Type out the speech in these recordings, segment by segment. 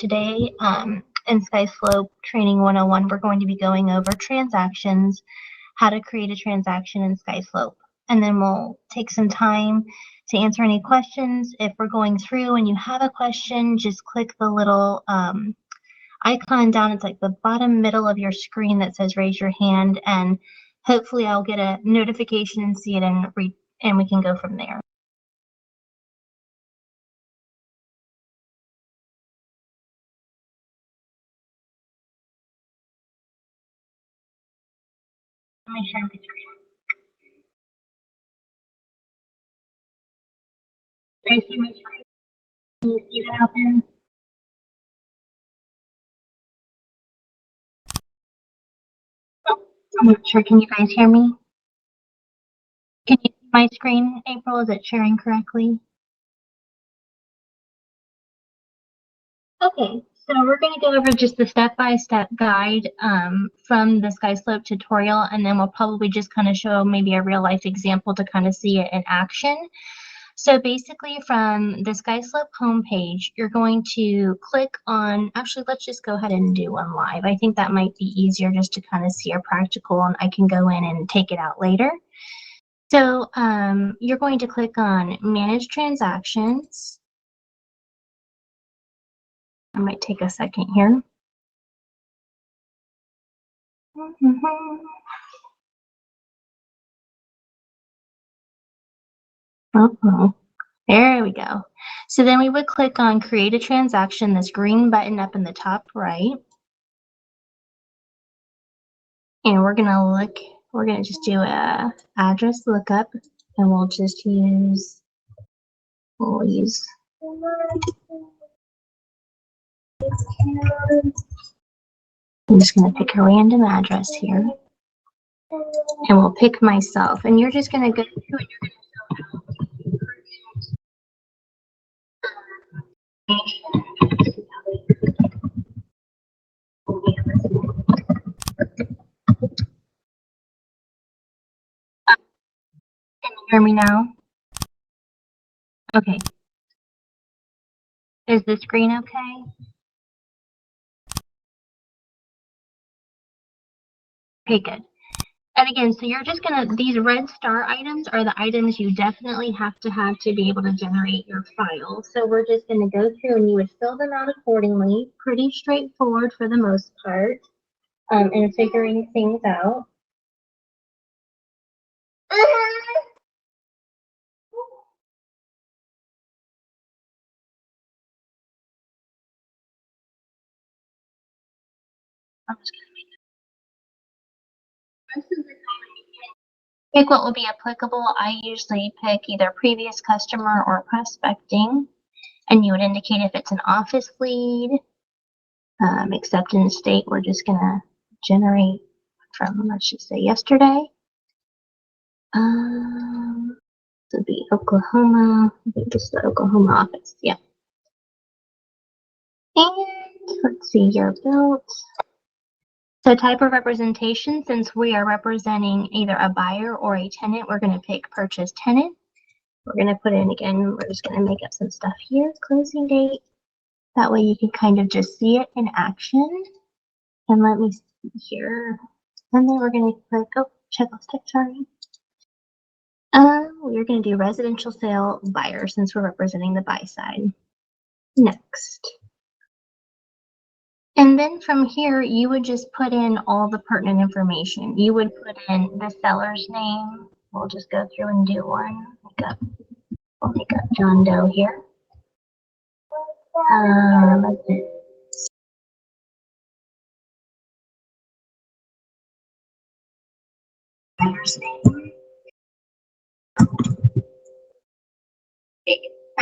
Today in SkySlope Training 101, we're going to be going over transactions, how to create a transaction in SkySlope. And then we'll take some time to answer any questions. If we're going through and you have a question, just click the little icon down. It's like the bottom middle of your screen that says raise your hand, and hopefully I'll get a notification and see it and we can go from there. Let me share my screen. Can you see my screen? Can you see that out there? I'm not sure. Can you guys hear me? Can you see my screen, April? Is it sharing correctly? Okay, so we're going to go over just the step-by-step guide from the SkySlope tutorial, and then we'll probably just kind of show maybe a real-life example to kind of see it in action. So basically from the SkySlope homepage, you're going to click on, actually, let's just go ahead and do one live. I think that might be easier just to kind of see our practical, and I can go in and take it out later. So you're going to click on Manage Transactions. I might take a second here. Uh-oh. There we go. So then we would click on Create a Transaction, this green button up in the top right. And we're gonna just do a address lookup, and we'll use I'm just gonna pick a random address here, and we'll pick myself, and you're just gonna go through and you're gonna Can you hear me now? Okay. Is the screen okay? Okay, good. And again, so you're just gonna, these red star items are the items you definitely have to be able to generate your file. So we're just gonna go through and you would fill them out accordingly. Pretty straightforward for the most part, in figuring things out. I'm just gonna most of the time pick what will be applicable. I usually pick either previous customer or prospecting, and you would indicate if it's an office lead. Except in the state, we're just gonna generate from, let's just say yesterday. This would be Oklahoma. I think this is the Oklahoma office. Yeah. And let's see, year built. So type of representation, since we are representing either a buyer or a tenant, we're going to pick purchase tenant. We're going to put in, again, we're just going to make up some stuff here, closing date. That way you can kind of just see it in action. And let me see here. And then we're going to click, checklist type, sorry. We're going to do residential sale buyer since we're representing the buy side. Next. And then from here, you would just put in all the pertinent information. You would put in the seller's name. We'll just go through and do one. We'll make up John Doe here. Let's see. Buyer's name.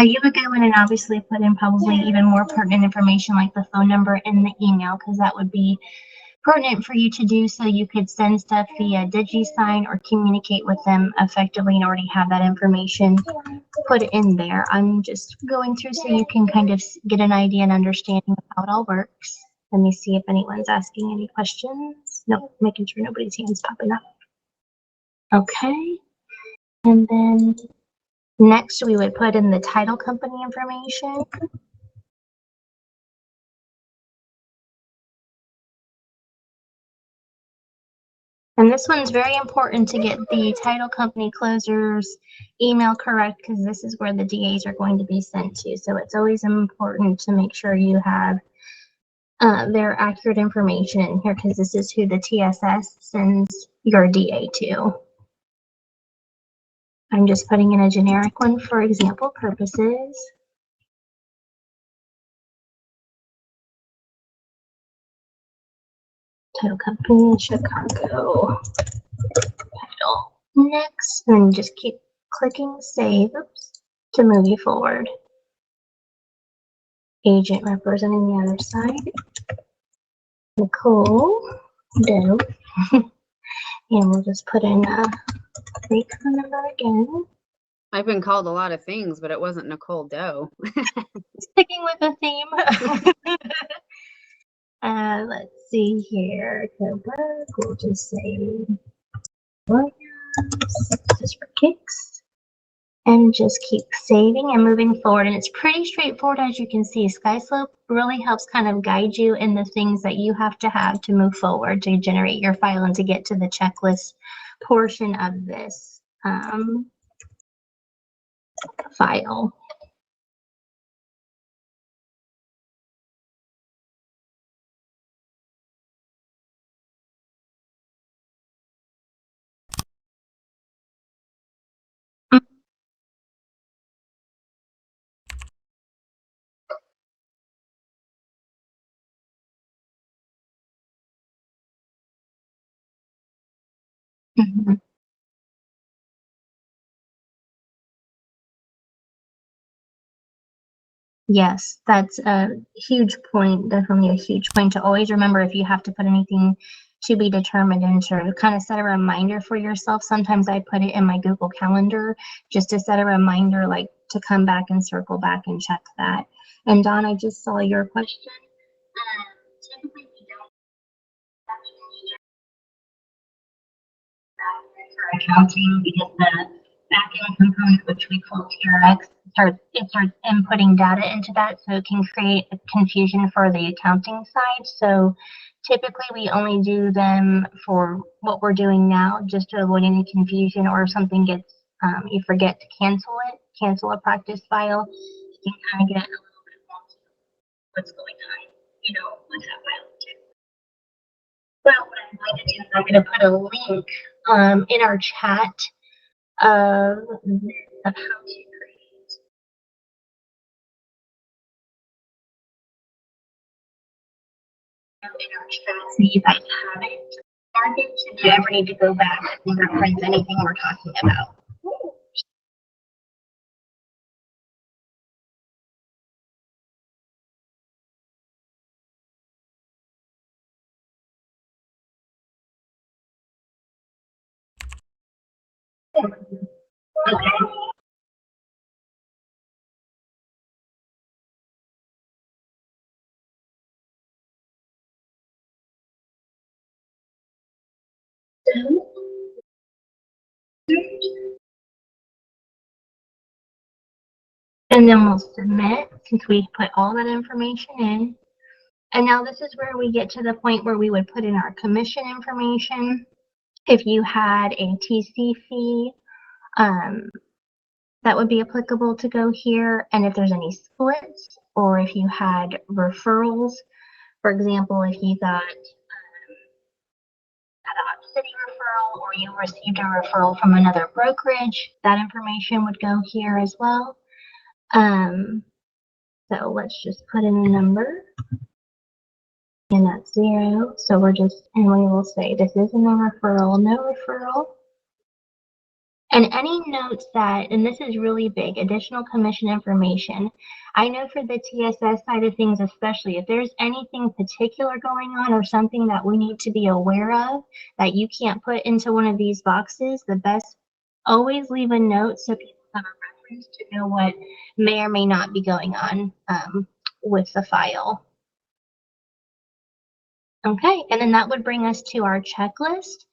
You would go in and obviously put in probably even more pertinent information like the phone number and the email, because that would be pertinent for you to do, so you could send stuff via DigiSign or communicate with them effectively and already have that information put in there. I'm just going through so you can kind of get an idea and understanding of how it all works. Let me see if anyone's asking any questions. Nope, making sure nobody's hands popping up. Okay, and then next we would put in the title company information. And this one's very important to get the title company closer's email correct because this is where the DAs are going to be sent to. So it's always important to make sure you have their accurate information in here because this is who the TSS sends your DA to. I'm just putting in a generic one for example purposes. Title company, Chicago. Title. Next, and just keep clicking save to move you forward. Agent representing the other side. Nicole Doe. And we'll just put in a fake phone number again. I've been called a lot of things, but it wasn't Nicole Doe. Sticking with the theme. Let's see here. We'll just say Williams, just for kicks. And just keep saving and moving forward. And it's pretty straightforward, as you can see. SkySlope really helps kind of guide you in the things that you have to move forward to generate your file and to get to the checklist portion of this file. Mm-hmm. Yes, that's a huge point, definitely a huge point to always remember if you have to put anything to be determined and to kind of set a reminder for yourself. Sometimes I put it in my Google Calendar just to set a reminder, like to come back and circle back and check that. And Dawn, I just saw your question. Typically we don't for accounting because the backend component, which we call TRX, it starts inputting data into that, so it can create a confusion for the accounting side. So typically we only do them for what we're doing now, just to avoid any confusion, or if something gets, you forget to cancel a practice file, you can kind of get a little bit lost what's going on, with that file too. But what I'm going to do is I'm going to put a link in our chat of how to create. In our chat so you guys have it. If you ever need to go back and reference anything we're talking about. Okay. And then we'll submit since we put all that information in. And now this is where we get to the point where we would put in our commission information. If you had a TC fee, that would be applicable to go here. And if there's any splits or if you had referrals, for example, if you got an city referral or you received a referral from another brokerage, that information would go here as well. So let's just put in a number. And that's 0. So we're just, and we will say this isn't a referral, no referral. And any notes that, and this is really big, additional commission information. I know for the TSS side of things, especially if there's anything particular going on or something that we need to be aware of that you can't put into one of these boxes, the best, always leave a note so people have a reference to know what may or may not be going on with the file. Okay, and then that would bring us to our checklist.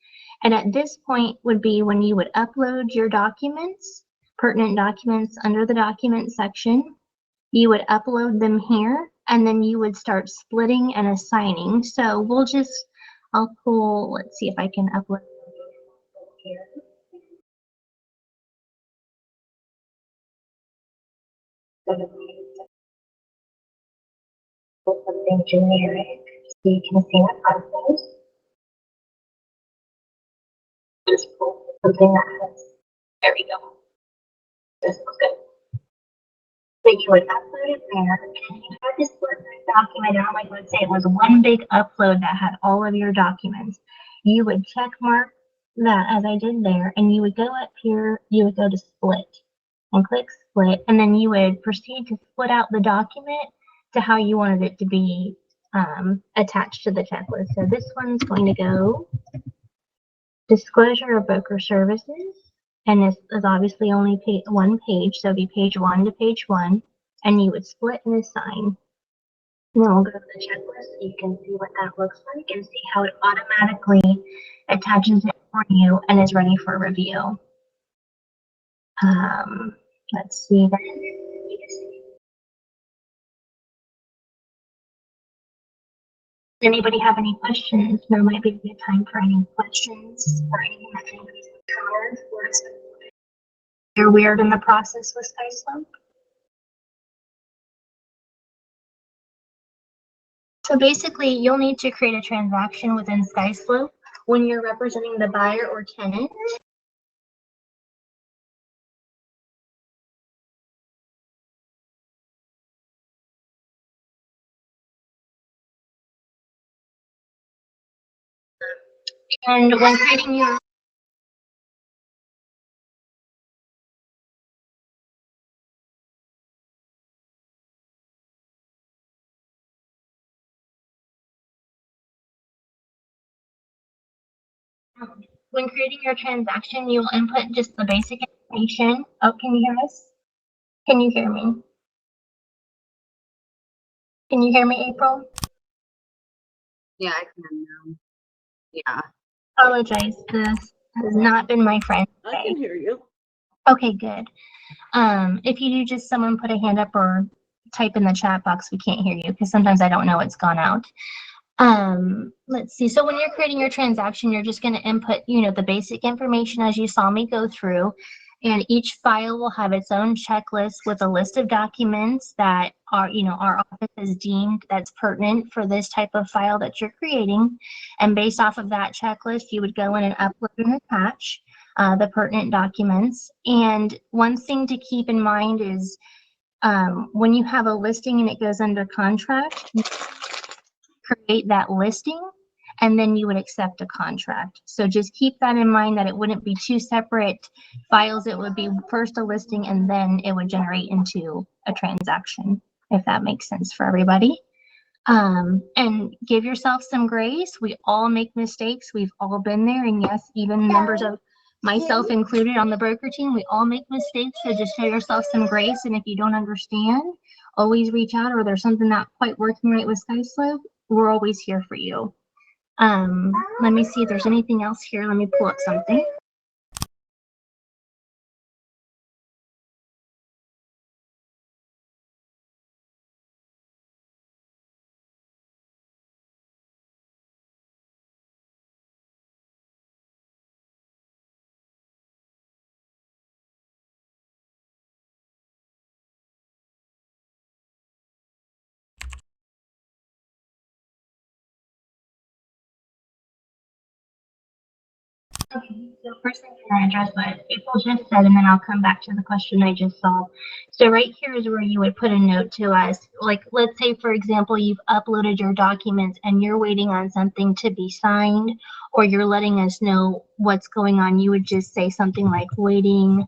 And at this point would be when you would upload your documents, pertinent documents under the document section. You would upload them here, and then you would start splitting and assigning. So we'll just, I'll pull, let's see if I can upload Something generic, so you can see the content. Just pull something that has, there we go. This looks good. So you would upload it there, and you had this Word document out, like let's say it was one big upload that had all of your documents. You would check mark that as I did there, and you would go up here, you would go to split and click split, and then you would proceed to split out the document to how you wanted it to be attached to the checklist. So this one's going to go disclosure of broker services, and this is obviously only one page, so it'd be page 1 to page 1, and you would split and assign. And then we'll go to the checklist so you can see what that looks like and see how it automatically attaches it for you and is ready for review. Let's see then. Anybody have any questions? There might be a good time for any questions or anything that anybody's encountered or you're weird in the process with SkySlope. So basically, you'll need to create a transaction within SkySlope when you're representing the buyer or tenant. And when creating your transaction, you will input just the basic information. Oh, can you hear us? Can you hear me? Can you hear me, April? Yeah, I can now. Yeah. Apologize. This has not been my friend today. I can hear you. Okay, good. If you do, just someone put a hand up or type in the chat box. We can't hear you because sometimes I don't know it's gone out. Let's see. So when you're creating your transaction, you're just going to input, the basic information as you saw me go through. And each file will have its own checklist with a list of documents that are, our office has deemed that's pertinent for this type of file that you're creating. And based off of that checklist, you would go in and upload and attach the pertinent documents. And one thing to keep in mind is when you have a listing and it goes under contract, you create that listing and then you would accept a contract. So just keep that in mind, that it wouldn't be two separate files. It would be first a listing and then it would generate into a transaction, if that makes sense for everybody. And give yourself some grace. We all make mistakes. We've all been there. And yes, even members of myself included on the broker team, we all make mistakes. So just show yourself some grace. And if you don't understand, always reach out, or there's something not quite working right with SkySlope, we're always here for you. Let me see if there's anything else here. Let me pull up something. Okay, so first thing I'm going to address what April just said, and then I'll come back to the question I just saw. So right here is where you would put a note to us. Like, let's say, for example, you've uploaded your documents and you're waiting on something to be signed, or you're letting us know what's going on. You would just say something like waiting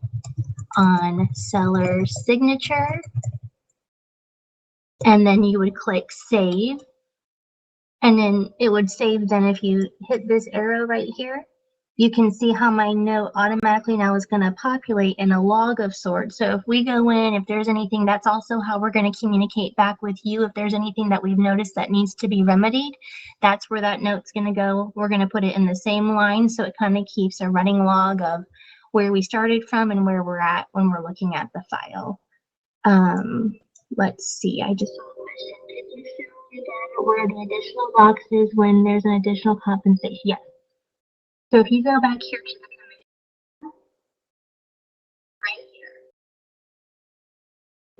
on seller's signature, and then you would click save, and then it would save. Then if you hit this arrow right here, you can see how my note automatically now is going to populate in a log of sorts. So if we go in, if there's anything, that's also how we're going to communicate back with you. If there's anything that we've noticed that needs to be remedied, that's where that note's going to go. We're going to put it in the same line, so it kind of keeps a running log of where we started from and where we're at when we're looking at the file. Let's see, I just where the additional box is when there's an additional compensation. Yes. So if you go back here to the right here,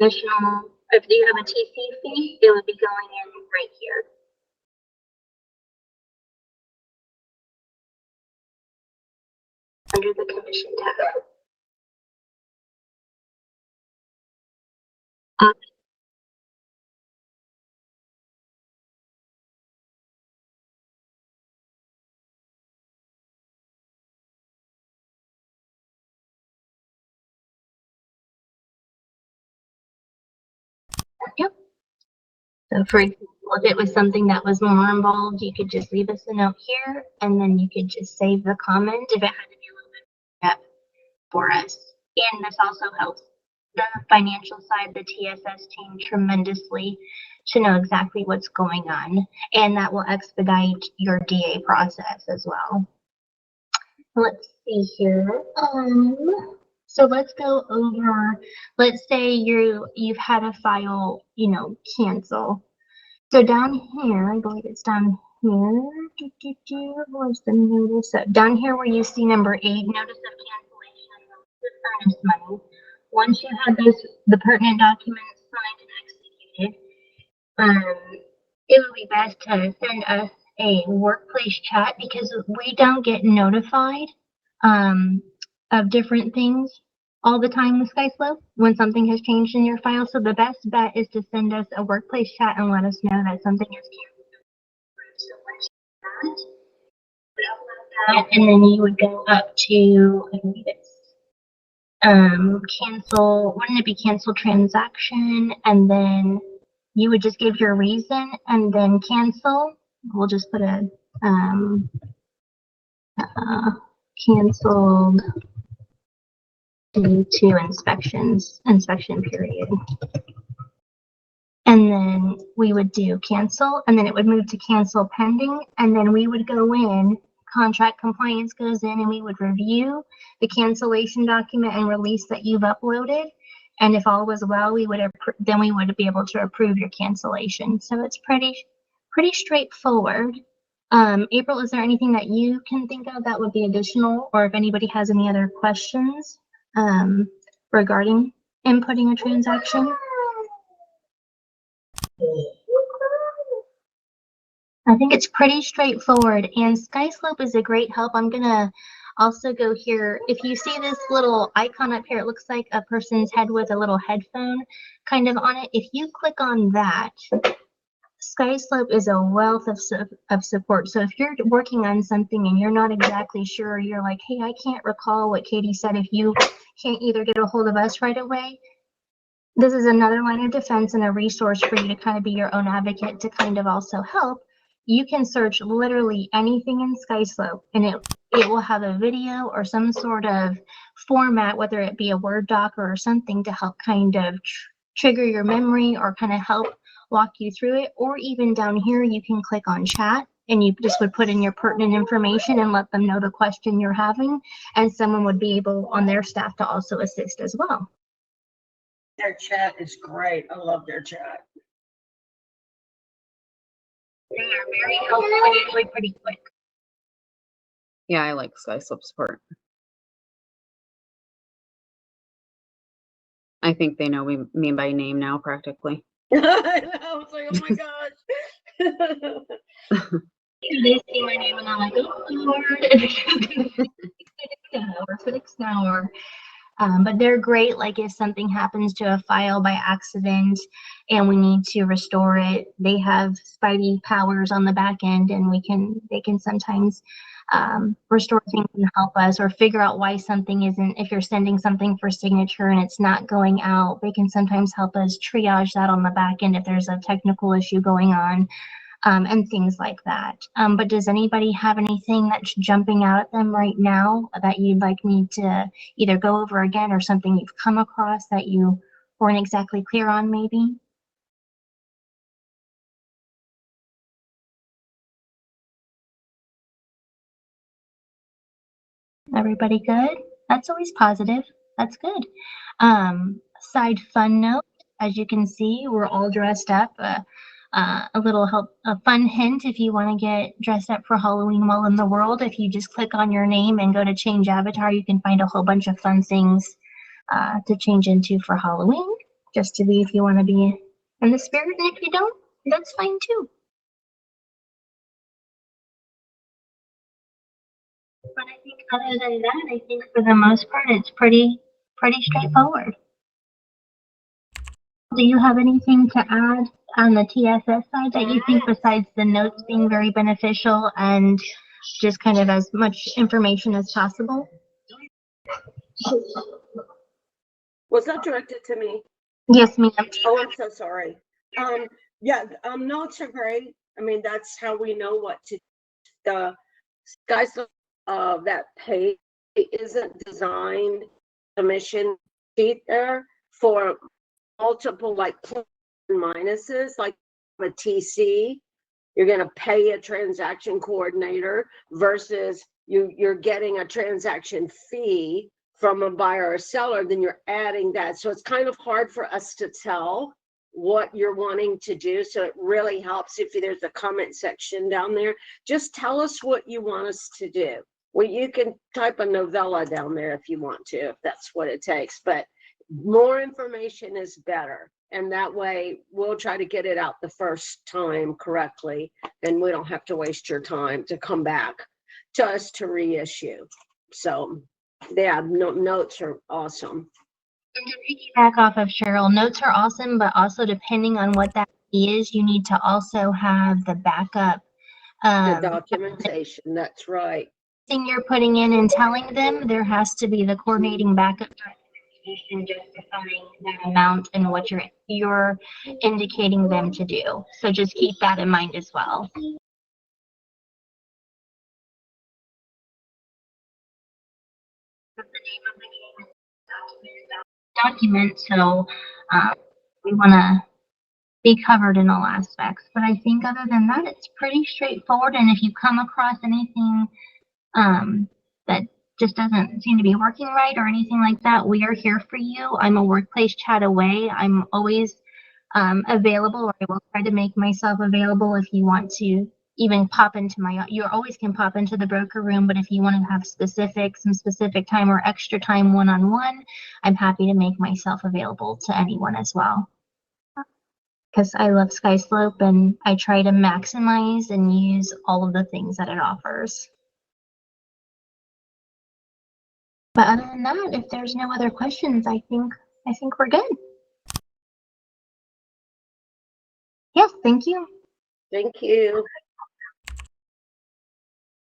Additional, if you have a TC fee, it would be going in right here. Under the commission tab. Yep. So for example, if it was something that was more involved, you could just leave us a note here, and then you could just save the comment if it had to be a little bit depth for us. And this also helps the financial side, the TSS team tremendously to know exactly what's going on, and that will expedite your DA process as well. Let's see here. So let's go over, let's say you've had a file, cancel. So down here, I believe it's down here. Where's the notice? So down here where you see number 8, notice of cancellation, the furnace money. Once you have the pertinent documents signed and executed, it would be best to send us a workplace chat because we don't get notified of different things all the time with SkySlope when something has changed in your file. So the best bet is to send us a workplace chat and let us know that something has canceled. And then you would go up to, I believe it's cancel, wouldn't it be cancel transaction? And then you would just give your reason and then cancel. We'll just put a canceled due to inspection period. And then we would do cancel, and then it would move to cancel pending, and then we would go in, contract compliance goes in, and we would review the cancellation document and release that you've uploaded. And if all was well, then we would be able to approve your cancellation. So it's pretty straightforward. April, is there anything that you can think of that would be additional, or if anybody has any other questions regarding inputting a transaction? I think it's pretty straightforward, and SkySlope is a great help. I'm gonna also go here. If you see this little icon up here, it looks like a person's head with a little headphone kind of on it. If you click on that, SkySlope is a wealth of support. So if you're working on something and you're not exactly sure, you're like, hey, I can't recall what Katie said. If you can't either get a hold of us right away, this is another line of defense and a resource for you to kind of be your own advocate to kind of also help. You can search literally anything in SkySlope, and it will have a video or some sort of format, whether it be a Word doc or something, to help kind of trigger your memory or kind of help walk you through it. Or even down here, you can click on chat, and you just would put in your pertinent information and let them know the question you're having, and someone would be able on their staff to also assist as well. Their chat is great. I love their chat. They are very helpful and usually pretty quick. Yeah, I like SkySlope support. I think they know me by name now, practically. I know. It's like, oh my gosh. They see my name and I'm like, oh Lord, fix now. But they're great. Like if something happens to a file by accident and we need to restore it, they have spidey powers on the back end, and they can sometimes restore things and help us, or figure out why something isn't. If you're sending something for signature and it's not going out, they can sometimes help us triage that on the back end if there's a technical issue going on. And things like that. But does anybody have anything that's jumping out at them right now that you'd like me to either go over again, or something you've come across that you weren't exactly clear on maybe? Everybody good? That's always positive. That's good. Side fun note, as you can see, we're all dressed up. A fun hint, if you want to get dressed up for Halloween while in the world, if you just click on your name and go to change avatar, you can find a whole bunch of fun things to change into for Halloween. just to be if you want to be in the spirit, and if you don't, that's fine too. But I think other than that, I think for the most part, it's pretty straightforward. Do you have anything to add on the TSS side that you think, besides the notes being very beneficial and just kind of as much information as possible? Was that directed to me? Yes, ma'am. Oh, I'm so sorry. Yeah, notes are great. I mean, that's how we know what to, the SkySlope, that page isn't designed, the mission sheet there for multiple like plus and minuses, like a TC. You're going to pay a transaction coordinator versus you're getting a transaction fee from a buyer or seller, then you're adding that. So it's kind of hard for us to tell what you're wanting to do. So it really helps if there's a comment section down there. Just tell us what you want us to do. Well, you can type a novella down there if you want to, if that's what it takes. But more information is better. And that way we'll try to get it out the first time correctly. And we don't have to waste your time to come back to us to reissue. So yeah, notes are awesome. And to piggyback off of Cheryl, notes are awesome, but also depending on what that is, you need to also have the backup. The documentation, that's right. Thing you're putting in and telling them, there has to be the coordinating backup documentation justifying that amount and what you're indicating them to do. So just keep that in mind as well. Document, so we want to be covered in all aspects. But I think other than that, it's pretty straightforward. And if you come across anything that just doesn't seem to be working right or anything like that, we are here for you. I'm a workplace chat away. I'm always available, or I will try to make myself available if you want to even pop into you always can pop into the broker room, but if you want to have some specific time or extra time one-on-one, I'm happy to make myself available to anyone as well. Because I love SkySlope and I try to maximize and use all of the things that it offers. But other than that, if there's no other questions, I think we're good. Yes, thank you. Thank you.